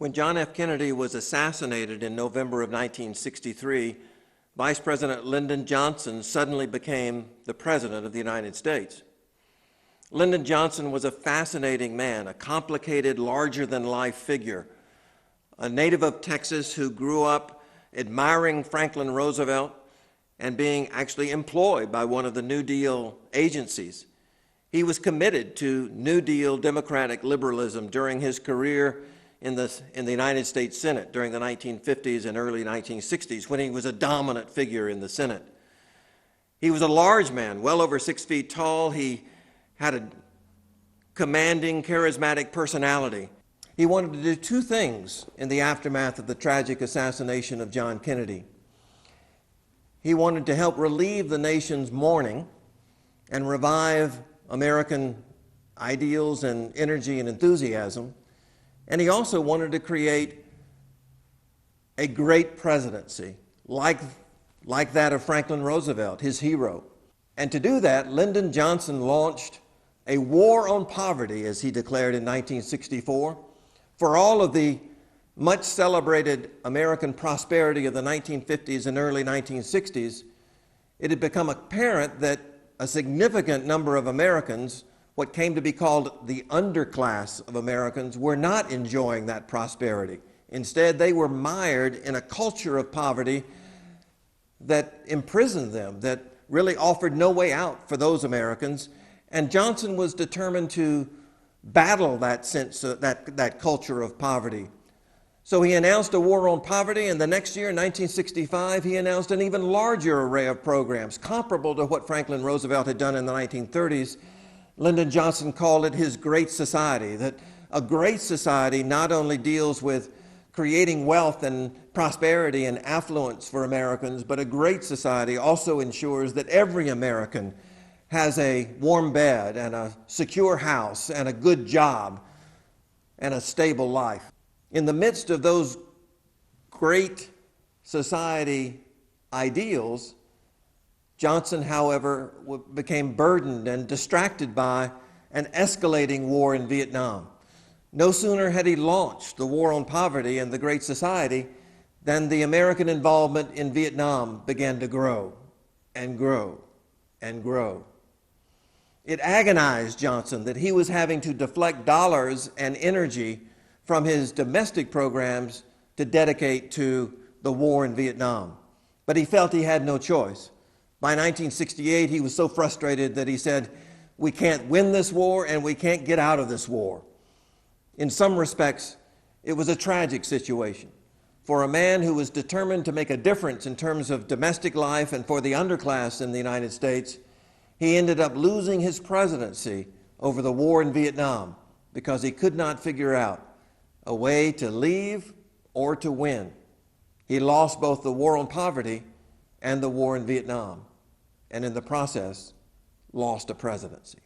When John F. Kennedy was assassinated in November of 1963, Vice President Lyndon Johnson suddenly became the President of the United States. Lyndon Johnson was a fascinating man, a complicated, larger-than-life figure, a native of Texas who grew up admiring Franklin Roosevelt and being actually employed by one of the New Deal agencies. He was committed to New Deal democratic liberalism during his career in the United States Senate during the 1950s and early 1960s, when he was a dominant figure in the Senate. He was a large man, well over 6 feet tall. He had a commanding, charismatic personality. He wanted to do two things in the aftermath of the tragic assassination of John Kennedy. He wanted to help relieve the nation's mourning and revive American ideals and energy and enthusiasm. And he also wanted to create a great presidency, like that of Franklin Roosevelt, his hero. And to do that, Lyndon Johnson launched a war on poverty, as he declared in 1964. For all of the much celebrated American prosperity of the 1950s and early 1960s, it had become apparent that a significant number of Americans, what came to be called the underclass of Americans, were not enjoying that prosperity. Instead, they were mired in a culture of poverty that imprisoned them, that really offered no way out for those Americans. And Johnson was determined to battle that sense, that culture of poverty. So he announced a war on poverty, and the next year, in 1965, he announced an even larger array of programs, comparable to what Franklin Roosevelt had done in the 1930s. Lyndon Johnson called it his Great Society, that a great society not only deals with creating wealth and prosperity and affluence for Americans, but a great society also ensures that every American has a warm bed and a secure house and a good job and a stable life. In the midst of those great society ideals, Johnson, however, became burdened and distracted by an escalating war in Vietnam. No sooner had he launched the war on poverty and the Great Society than the American involvement in Vietnam began to grow and grow and grow. It agonized Johnson that he was having to deflect dollars and energy from his domestic programs to dedicate to the war in Vietnam. But he felt he had no choice. By 1968, he was so frustrated that he said, "We can't win this war and we can't get out of this war." In some respects, it was a tragic situation. For a man who was determined to make a difference in terms of domestic life and for the underclass in the United States, he ended up losing his presidency over the war in Vietnam because he could not figure out a way to leave or to win. He lost both the war on poverty and the war in Vietnam, and in the process, lost a presidency.